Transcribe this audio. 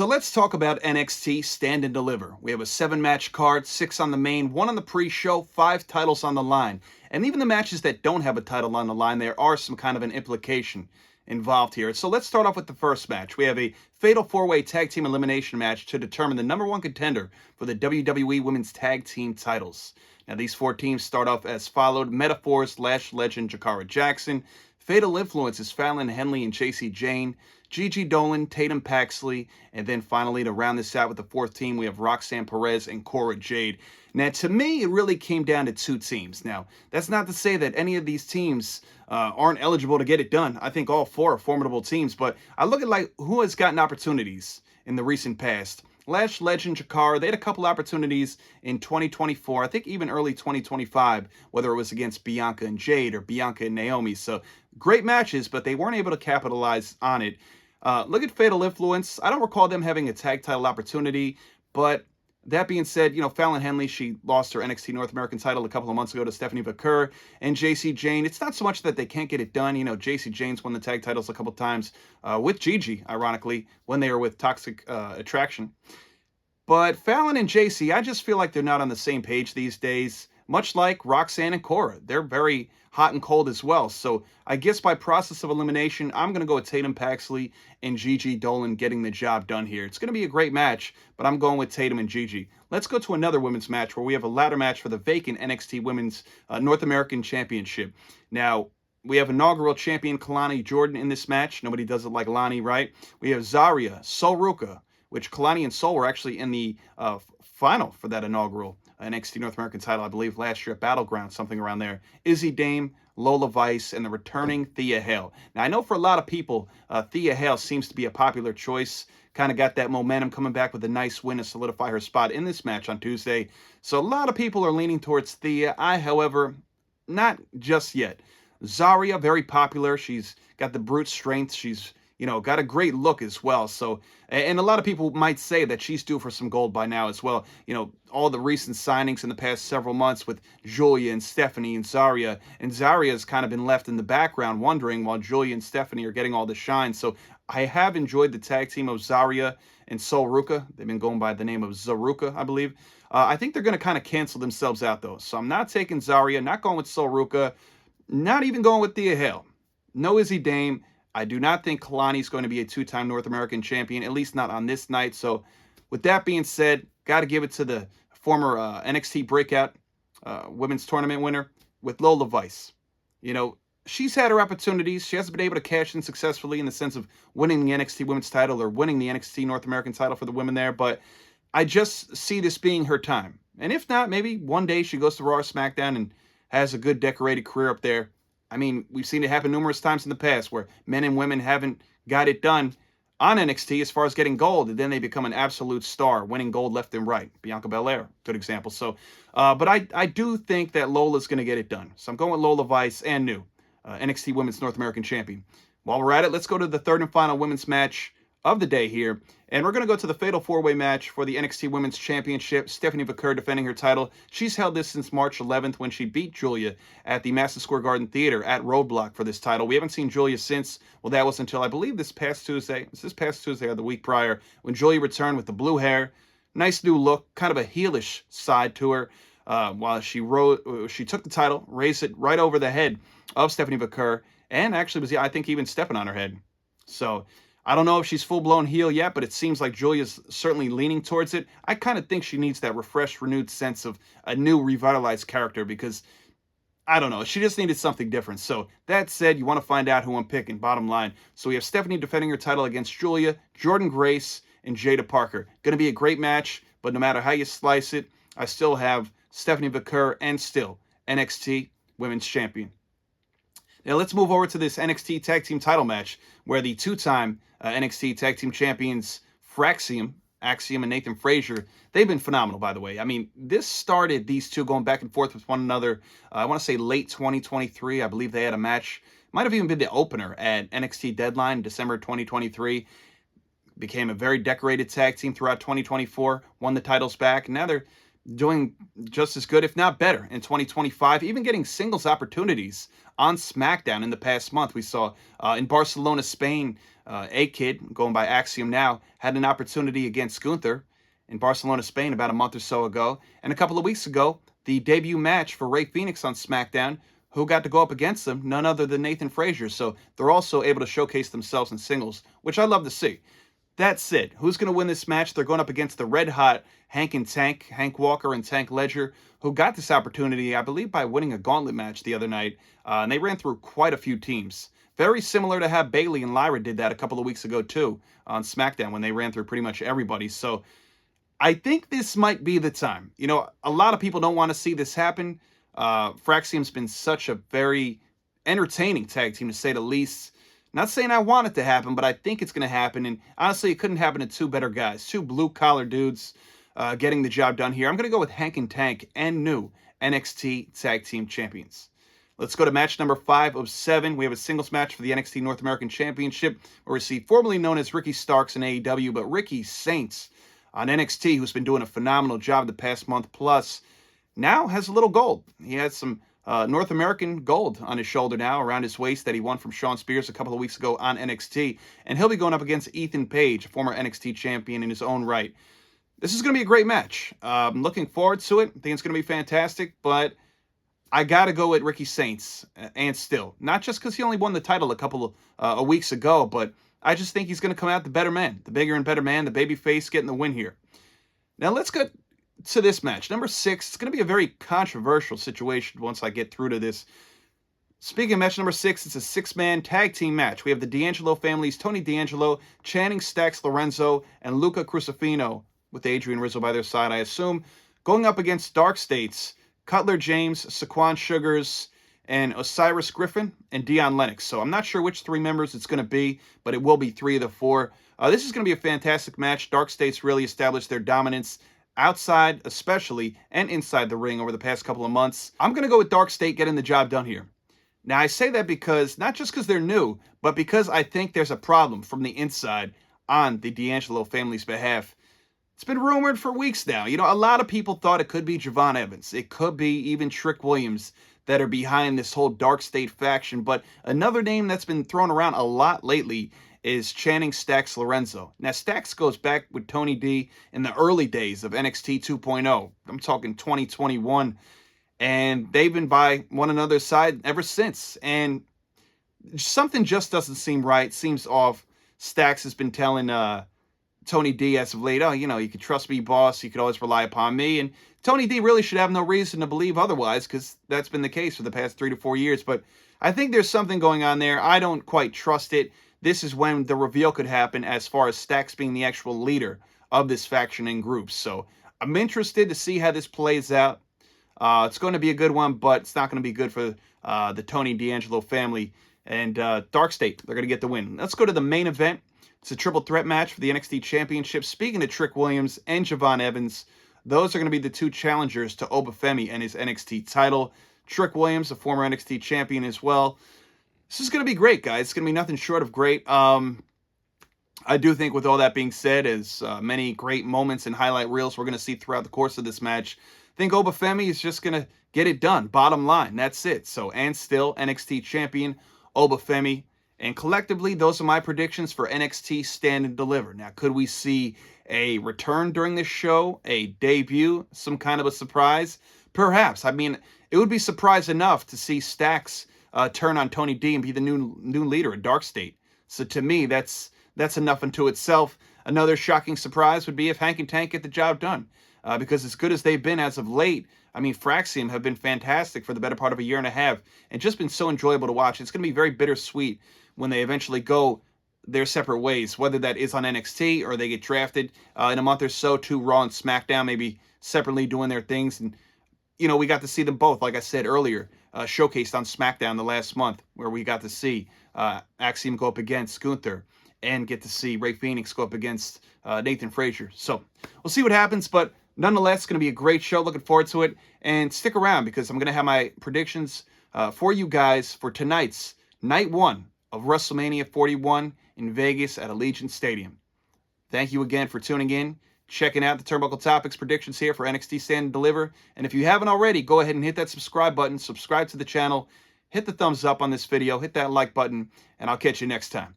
So let's talk about NXT Stand and Deliver. We have a 7-match card, 6 on the main, 1 on the pre-show, 5 titles on the line. And even the matches that don't have a title on the line, there are some kind of an implication involved here. So let's start off with the first match. We have a Fatal 4-Way Tag Team Elimination match to determine the #1 contender for the WWE Women's Tag Team titles. Now, these 4 teams start off as followed: Metaphors, Lash Legend, Jakara Jackson; Fatal Influences, Fallon Henley and Jacy Jayne; Gigi Dolan, Tatum Paxley; and then finally, to round this out with the 4th team, we have Roxanne Perez and Cora Jade. Now, to me, it really came down to 2 teams. Now, that's not to say that any of these teams aren't eligible to get it done. I think all 4 are formidable teams, but I look at like who has gotten opportunities in the recent past. Lash Legend, Jakara, they had a couple opportunities in 2024, I think even early 2025, whether it was against Bianca and Jade or Bianca and Naomi. So great matches, but they weren't able to capitalize on it. Look at Fatal Influence. I don't recall them having a tag title opportunity, but that being said, Fallon Henley, she lost her NXT North American title a couple of months ago to Stephanie Vaquer, and Jacy Jayne. It's not so much that they can't get it done. Jacy Jayne's won the tag titles a couple times with Gigi, ironically, when they were with Toxic Attraction. But Fallon and Jacy, I just feel like they're not on the same page these days, much like Roxanne and Cora. They're very hot and cold as well. So I guess by process of elimination, I'm going to go with Tatum Paxley and Gigi Dolan getting the job done here. It's going to be a great match, but I'm going with Tatum and Gigi. Let's go to another women's match where we have a ladder match for the vacant NXT Women's North American Championship. Now, we have inaugural champion Kalani Jordan in this match. Nobody does it like Lani, right? We have Zarya, Sol Ruca, which Kalani and Sol were actually in the final for that inaugural NXT North American title, I believe, last year at Battleground, something around there. Izzy Dame, Lola Vice, and the returning Thea Hale. Now, I know for a lot of people, Thea Hale seems to be a popular choice. Kind of got that momentum coming back with a nice win to solidify her spot in this match on Tuesday. So a lot of people are leaning towards Thea. I, however, not just yet. Zarya, very popular. She's got the brute strength. She's got a great look as well. So, and a lot of people might say that she's due for some gold by now as well. All the recent signings in the past several months with Julia and Stephanie and Zarya. And Zarya has kind of been left in the background wondering while Julia and Stephanie are getting all the shine. So I have enjoyed the tag team of Zarya and Sol Ruca. They've been going by the name of Zaruka, I believe. I think they're going to kind of cancel themselves out, though. So I'm not taking Zarya, not going with Sol Ruca, not even going with Thea Hale. No Izzy Dame. I do not think Kalani's going to be a 2-time North American champion, at least not on this night. So with that being said, got to give it to the former NXT Breakout Women's Tournament winner with Lola Vice. She's had her opportunities. She hasn't been able to cash in successfully in the sense of winning the NXT Women's title or winning the NXT North American title for the women there. But I just see this being her time. And if not, maybe one day she goes to Raw or SmackDown and has a good decorated career up there. I mean, we've seen it happen numerous times in the past where men and women haven't got it done on NXT as far as getting gold, and then they become an absolute star, winning gold left and right. Bianca Belair, good example. So, but I do think that Lola's going to get it done. So I'm going with Lola Vice and new NXT Women's North American Champion. While we're at it, let's go to the third and final women's match of the day here. And we're going to go to the Fatal 4-Way match for the NXT Women's Championship. Stephanie Vaquer defending her title. She's held this since March 11th when she beat Julia at the Madison Square Garden Theater at Roadblock for this title. We haven't seen Julia since. Well, that was until, I believe, this past Tuesday. It's this past Tuesday or the week prior when Julia returned with the blue hair. Nice new look, kind of a heelish side to her. While she took the title, raised it right over the head of Stephanie Vaquer, and actually was, I think, even stepping on her head. So I don't know if she's full-blown heel yet, but it seems like Julia's certainly leaning towards it. I kind of think she needs that refreshed, renewed sense of a new, revitalized character because, I don't know, she just needed something different. So that said, you want to find out who I'm picking, bottom line. So we have Stephanie defending her title against Julia, Jordan Grace, and Jada Parker. Going to be a great match, but no matter how you slice it, I still have Stephanie Vaquer and still NXT Women's Champion. Now let's move over to this NXT Tag Team title match where the 2-time NXT Tag Team Champions Axiom and Nathan Frazier, they've been phenomenal, by the way. I mean, this started these two going back and forth with one another, I want to say late 2023. I believe they had a match. Might have even been the opener at NXT Deadline, December 2023. Became a very decorated tag team throughout 2024. Won the titles back. Now they're doing just as good, if not better, in 2025, even getting singles opportunities on SmackDown in the past month. We saw in Barcelona, Spain, A-Kid, going by Axiom now, had an opportunity against Gunther in Barcelona, Spain about a month or so ago. And a couple of weeks ago, the debut match for Rey Fenix on SmackDown, who got to go up against them, none other than Nathan Frazier. So they're also able to showcase themselves in singles, which I love to see. That's it. Who's going to win this match? They're going up against the red hot Hank and Tank, Hank Walker and Tank Ledger, who got this opportunity, I believe, by winning a gauntlet match the other night. And they ran through quite a few teams. Very similar to how Bayley and Lyra did that a couple of weeks ago, too, on SmackDown when they ran through pretty much everybody. So I think this might be the time. You know, a lot of people don't want to see this happen. Fraxium's been such a very entertaining tag team, to say the least. Not saying I want it to happen, but I think it's going to happen. And honestly, it couldn't happen to two better guys, two blue-collar dudes getting the job done here. I'm going to go with Hank and Tank and new NXT Tag Team Champions. Let's go to match number 5 of 7. We have a singles match for the NXT North American Championship, where we see formerly known as Ricky Starks in AEW, but Ricky Saints on NXT, who's been doing a phenomenal job the past month plus, now has a little gold. He has some North American gold on his shoulder now, around his waist, that he won from Shawn Spears a couple of weeks ago on NXT. And he'll be going up against Ethan Page, a former NXT champion in his own right. This is going to be a great match. I'm looking forward to it. I think it's going to be fantastic, but I got to go with Ricky Saints, and still. Not just because he only won the title a couple of weeks ago, but I just think he's going to come out the better man, the bigger and better man, the babyface getting the win here. Now let's get to this match. Number 6, it's going to be a very controversial situation once I get through to this. Speaking of match number 6, it's a 6-man tag team match. We have the D'Angelo families, Tony D'Angelo, Channing Stacks Lorenzo, and Luca Crucifino, with Adrian Rizzo by their side, I assume, going up against Dark States, Cutler James, Saquon Sugars, and Osiris Griffin, and Dion Lennox. So I'm not sure which 3 members it's going to be, but it will be 3 of the 4. This is going to be a fantastic match. Dark States really established their dominance outside, especially, and inside the ring over the past couple of months. I'm going to go with Dark State getting the job done here. Now, I say that because, not just because they're new, but because I think there's a problem from the inside on the D'Angelo family's behalf. It's been rumored for weeks now. You know, a lot of people thought it could be Javon Evans. It could be even Trick Williams that are behind this whole Dark State faction. But another name that's been thrown around a lot lately is Channing Stacks Lorenzo. Now, Stacks goes back with Tony D in the early days of NXT 2.0. I'm talking 2021. And they've been by one another's side ever since. And something just doesn't seem right, seems off. Stacks has been telling Tony D as of late, oh, you know, you can trust me, boss. You could always rely upon me. And Tony D really should have no reason to believe otherwise, because that's been the case for the past 3 to 4 years. But I think there's something going on there. I don't quite trust it. This is when the reveal could happen as far as Stacks being the actual leader of this faction and group. So I'm interested to see how this plays out. It's going to be a good one, but it's not going to be good for the Tony D'Angelo family. And Dark State, they're going to get the win. Let's go to the main event. It's a triple threat match for the NXT Championship. Speaking of Trick Williams and Javon Evans, those are going to be the 2 challengers to Obafemi and his NXT title. Trick Williams, a former NXT champion as well. This is going to be great, guys. It's going to be nothing short of great. I do think, with all that being said, as many great moments and highlight reels we're going to see throughout the course of this match, I think Obafemi is just going to get it done. Bottom line, that's it. So, and still NXT champion Obafemi. And collectively, those are my predictions for NXT Stand and Deliver. Now, could we see a return during this show, a debut, some kind of a surprise? Perhaps. I mean, it would be surprise enough to see Stacks turn on Tony D and be the new leader at Dark State. So to me, that's enough unto itself. Another shocking surprise would be if Hank and Tank get the job done. Because as good as they've been as of late, I mean, Fraxium have been fantastic for the better part of a year and a half, and just been so enjoyable to watch. It's going to be very bittersweet when they eventually go their separate ways, whether that is on NXT or they get drafted in a month or so to Raw and SmackDown, maybe separately doing their things. And, you know, we got to see them both, like I said earlier, showcased on SmackDown the last month, where we got to see Axiom go up against Gunther and get to see Rey Fenix go up against Nathan Frazier. So we'll see what happens, but nonetheless, it's going to be a great show. Looking forward to it. And stick around, because I'm going to have my predictions for you guys for tonight's Night 1 of WrestleMania 41 in Vegas at Allegiant Stadium. Thank you again for tuning in. checking out the Turnbuckle Topics predictions here for NXT Stand and Deliver. And if you haven't already, go ahead and hit that subscribe button, subscribe to the channel, hit the thumbs up on this video, hit that like button, and I'll catch you next time.